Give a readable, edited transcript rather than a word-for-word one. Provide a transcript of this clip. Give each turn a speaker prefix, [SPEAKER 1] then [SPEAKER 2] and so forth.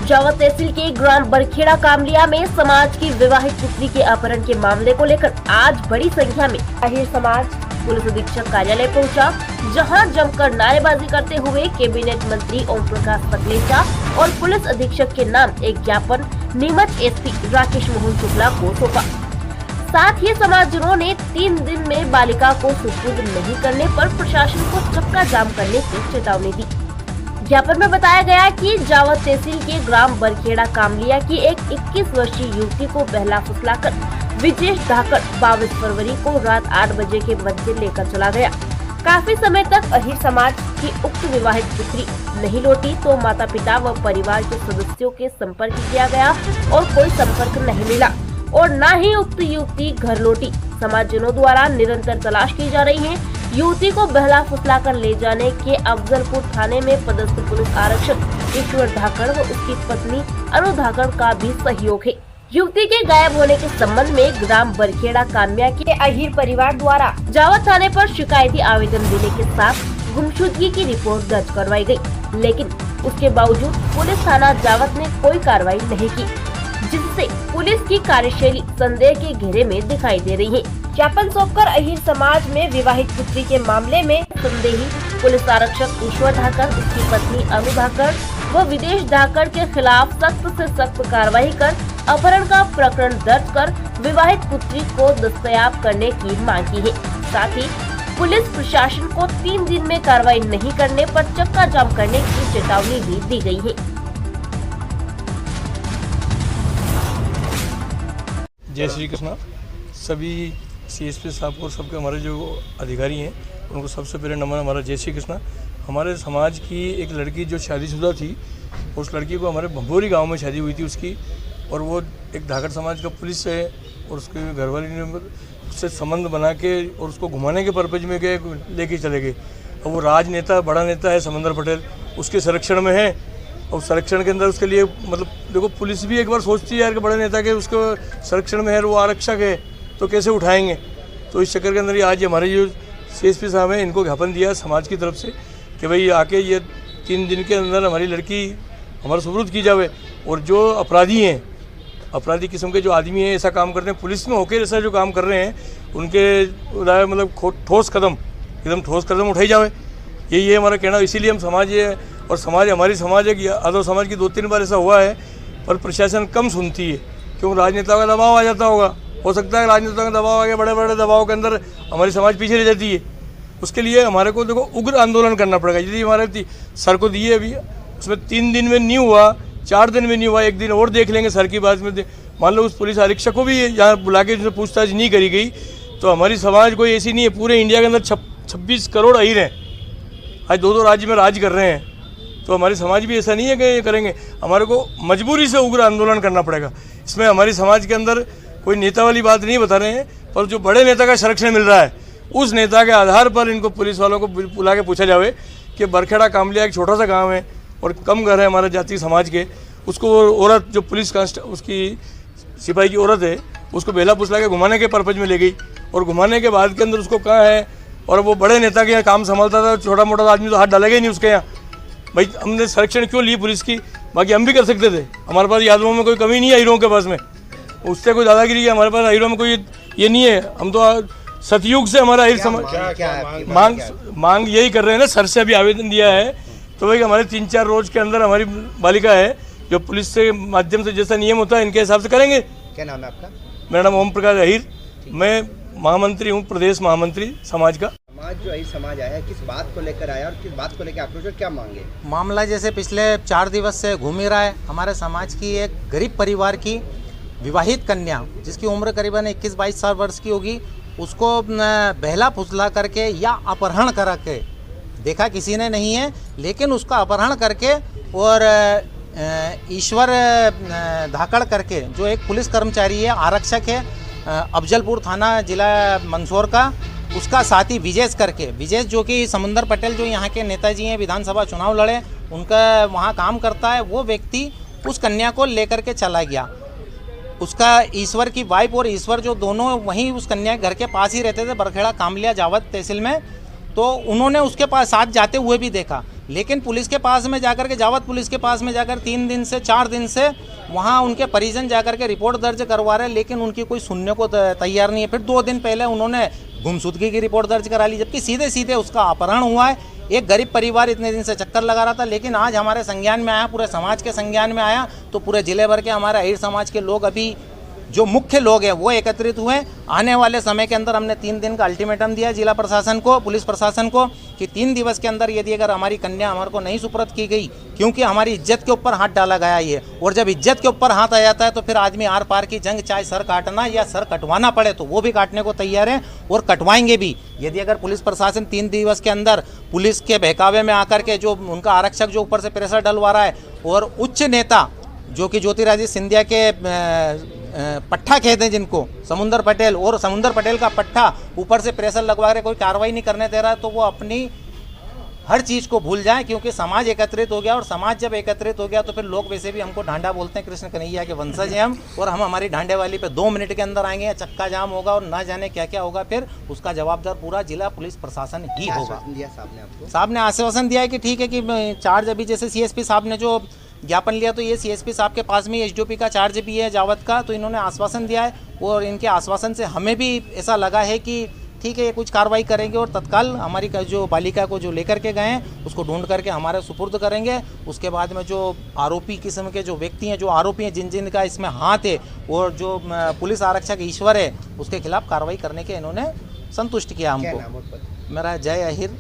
[SPEAKER 1] जावद तहसील के ग्राम बरखेड़ा कामलिया में समाज की विवाहित पुत्री के अपहरण के मामले को लेकर आज बड़ी संख्या में अहिर समाज पुलिस अधीक्षक कार्यालय पहुंचा, जहां जमकर नारेबाजी करते हुए कैबिनेट मंत्री ओम प्रकाश सकलेचा और पुलिस अधीक्षक के नाम एक ज्ञापन नीमच एसपी राकेश मोहन शुक्ला को सौंपा। साथ ही समाजजनों ने 3 दिन में बालिका को सुपुर्द नहीं करने पर प्रशासन को चक्का जाम करने की चेतावनी दी। ज्ञापन में बताया गया कि जावद तहसील के ग्राम बरखेड़ा कामलिया की एक 21 वर्षीय युवती को बहला फुसलाकर विजेश धाकड़ 22 फरवरी को रात 8 बजे के मध्य लेकर चला गया। काफी समय तक अहिर समाज की उक्त विवाहित पुत्री नहीं लौटी तो माता पिता व परिवार के सदस्यों के संपर्क किया गया और कोई संपर्क नहीं मिला और न ही उक्त युवती घर लौटी। समाजजनों द्वारा निरंतर तलाश की जा रही है। युवती को बहला फुसलाकर ले जाने के अफजलपुर थाने में पदस्थ पुलिस आरक्षक ईश्वर धाकड़ व उसकी पत्नी अनु धाकड़ का भी सहयोग है। युवती के गायब होने के संबंध में ग्राम बरखेड़ा कामलिया के अहिर परिवार द्वारा जावद थाने पर शिकायती आवेदन देने के साथ गुमशुदगी की रिपोर्ट दर्ज करवाई गई, लेकिन उसके बावजूद पुलिस थाना जावद ने कोई कार्रवाई नहीं की, जिससे पुलिस की कार्यशैली संदेह के घेरे में दिखाई दे रही है। ज्ञापन सौंपकर अहिर समाज में विवाहित पुत्री के मामले में संदेही पुलिस आरक्षक ईश्वर धाकड़, उसकी पत्नी अनु धाकड़ व विदेश धाकड़ के खिलाफ सख्त से सख्त कार्रवाई कर अपहरण का प्रकरण दर्ज कर विवाहित पुत्री को दस्तयाब करने की मांग की है। साथ ही पुलिस प्रशासन को 3 दिन में कार्रवाई नहीं करने पर चक्का जाम करने की चेतावनी भी दी गई है।
[SPEAKER 2] जय श्री कृष्णा। सभी सीएसपी साहब और सबके हमारे जो अधिकारी हैं उनको सबसे पहले नमन हमारा जय श्री कृष्णा। हमारे समाज की एक लड़की जो शादीशुदा थी, उस लड़की को हमारे भंभोरी गांव में शादी हुई थी उसकी, और वो एक धाकड़ समाज का पुलिस है और उसके घरवाली ने उससे संबंध बना के और उसको घुमाने के पर्पज में गए, लेके चले गए। और वो राजनेता बड़ा नेता है समंदर पटेल, उसके संरक्षण में है और संरक्षण के अंदर उसके लिए मतलब देखो पुलिस भी एक बार सोचती है यार कि बड़े नेता के उसको संरक्षण में है, वो आरक्षक है तो कैसे उठाएंगे। तो इस चक्कर के अंदर आज हमारे जो सीएसपी साहब हैं इनको ज्ञापन दिया समाज की तरफ से कि भाई आके ये 3 दिन के अंदर हमारी लड़की हमारा सुपुर्द की जावे, और जो अपराधी हैं, अपराधी किस्म के जो आदमी हैं ऐसा काम करते हैं, पुलिस में होकर ऐसा जो काम कर रहे हैं, उनके मतलब ठोस कदम उठाई जावे। यही है हमारा कहना। इसीलिए हम समाज ये और समाज हमारी समाज है कि यादव समाज की 2-3 बार ऐसा हुआ है, पर प्रशासन कम सुनती है क्योंकि राजनेताओं का दबाव आ जाता होगा। हो सकता है राजनेताओं का दबाव आ गया, बड़े बड़े दबाव के अंदर हमारी समाज पीछे रह जाती है। उसके लिए हमारे को देखो उग्र आंदोलन करना पड़ेगा। यदि हमारे सर को दिए अभी उसमें 3 दिन में नहीं हुआ, 4 दिन में नहीं हुआ, 1 दिन और देख लेंगे सर की बात में। मान लो उस पुलिस आरक्षक को भी यहाँ बुला के उससे पूछताछ नहीं करी गई तो हमारी समाज कोई ऐसी नहीं है। पूरे इंडिया के अंदर 26 करोड़ अहिर हैं, आज 2-2 राज्य में राज कर रहे हैं, तो हमारी समाज भी ऐसा नहीं है कि ये करेंगे। हमारे को मजबूरी से उग्र आंदोलन करना पड़ेगा। इसमें हमारी समाज के अंदर कोई नेता वाली बात नहीं बता रहे हैं, पर जो बड़े नेता का संरक्षण मिल रहा है उस नेता के आधार पर इनको पुलिस वालों को बुला के पूछा जावे कि बरखेड़ा कामलिया एक छोटा सा गांव है और कम घर है हमारे जाति समाज के, उसको औरत जो पुलिस उसकी सिपाही की औरत है उसको बेला फुसला के घुमाने के पर्पज में ले गई, और घुमाने के बाद के अंदर उसको कहाँ है, और वो बड़े नेता के यहाँ काम संभालता था, छोटा मोटा आदमी तो हाथ डालेगा ही नहीं उसके यहाँ। भाई हमने संरक्षण क्यों ली पुलिस की? बाकी हम भी कर सकते थे, हमारे पास यादवों में कोई कमी नहीं है हीरों के पास में, उससे कोई दादागिरी है हमारे पास हीरों में कोई ये नहीं है। हम तो सतयुग से हमारा अहिर समाज मांग यही कर रहे हैं ना, सर से अभी आवेदन दिया है तो भाई हमारे 3-4 रोज के अंदर हमारी बालिका है जो पुलिस से माध्यम से जैसा नियम होता है इनके हिसाब से करेंगे।
[SPEAKER 3] क्या नाम है आपका?
[SPEAKER 2] मेरा नाम ओम प्रकाश अहिर, मैं महामंत्री हूँ, प्रदेश महामंत्री समाज का।
[SPEAKER 3] समाज जो अहिर समाज आया है किस बात को लेकर आया और किस बात को लेकर आक्रोश और क्या मांगे?
[SPEAKER 4] मामला जैसे पिछले 4 दिवस से घूम ही रहा है। हमारे समाज की एक गरीब परिवार की विवाहित कन्या जिसकी उम्र करीबन 21-22 वर्ष की होगी, उसको बहला फुसला करके या अपहरण करा के, देखा किसी ने नहीं है, लेकिन उसका अपहरण करके और ईश्वर धाकड़ करके जो एक पुलिस कर्मचारी है, आरक्षक है अफजलपुर थाना जिला मंदसौर का, उसका साथी विजेश करके, विजेश जो कि समंदर पटेल जो यहाँ के नेताजी हैं, विधानसभा चुनाव लड़े, उनका वहाँ काम करता है, वो व्यक्ति उस कन्या को लेकर के चला गया। उसका ईश्वर की वाइफ और ईश्वर जो दोनों वहीं उस कन्या के घर के पास ही रहते थे, बरखेड़ा कामलिया जावद तहसील में, तो उन्होंने उसके पास साथ जाते हुए भी देखा, लेकिन पुलिस के पास में जाकर के, जावत पुलिस के पास में जाकर 3 दिन से 4 दिन से वहाँ उनके परिजन जाकर के रिपोर्ट दर्ज करवा रहे हैं, लेकिन उनकी कोई सुनने को तैयार नहीं है। फिर 2 दिन पहले उन्होंने गुमशुदगी की रिपोर्ट दर्ज करा ली, जबकि सीधे सीधे उसका अपहरण हुआ है। एक गरीब परिवार इतने दिन से चक्कर लगा रहा था, लेकिन आज हमारे संज्ञान में आया, पूरे समाज के संज्ञान में आया, तो पूरे जिले भर के हमारे अहीर समाज के लोग, अभी जो मुख्य लोग हैं वो एकत्रित हुए। आने वाले समय के अंदर हमने 3 दिन का अल्टीमेटम दिया जिला प्रशासन को, पुलिस प्रशासन को, कि 3 दिवस के अंदर यदि अगर हमारी कन्या हमारे को नहीं सुपुर्द की गई, क्योंकि हमारी इज्जत के ऊपर हाथ डाला गया ये, और जब इज्जत के ऊपर हाथ आ जाता है तो फिर आदमी आर पार की जंग, चाहे सर काटना या सर कटवाना पड़े तो वो भी काटने को तैयार है और कटवाएंगे भी। यदि अगर पुलिस प्रशासन 3 दिवस के अंदर पुलिस के बहकावे में आकर के जो उनका आरक्षक जो ऊपर से प्रेशर डलवा रहा है, और उच्च नेता जो कि ज्योतिरादित्य सिंधिया के पट्टा कहते हैं जिनको, समुंदर पटेल, और समुंदर पटेल का पट्टा ऊपर से प्रेशर लगवा रहे, कोई कार्रवाई नहीं करने दे रहा, तो वो अपनी हर चीज़ को भूल जाए, क्योंकि समाज एकत्रित हो गया, और समाज जब एकत्रित हो गया तो फिर लोग वैसे भी हमको ढांडा बोलते हैं। कृष्ण कन्हैया के वंशज हैं हम, और हम हमारी ढांडे वाली पे 2 मिनट के अंदर आएंगे, चक्का जाम होगा और ना जाने क्या क्या होगा, फिर उसका जवाबदार पूरा जिला पुलिस प्रशासन ही होगा। साहब ने आश्वासन दिया है कि ठीक है कि चार्ज, अभी जैसे CSP साहब ने जो ज्ञापन लिया, तो ये CSP साहब के पास में SDOP का चार्ज भी है जावत का, तो इन्होंने आश्वासन दिया है, और इनके आश्वासन से हमें भी ऐसा लगा है कि ठीक है ये कुछ कार्रवाई करेंगे, और तत्काल हमारी जो बालिका को जो लेकर के गए हैं उसको ढूंढ करके हमारे सुपुर्द करेंगे। उसके बाद में जो आरोपी किस्म के जो व्यक्ति हैं, जो आरोपी हैं, जिन जिन का इसमें हाथ है, और जो पुलिस आरक्षक ईश्वर है, उसके खिलाफ कार्रवाई करने के इन्होंने संतुष्ट किया हमको। मेरा जय अहिर।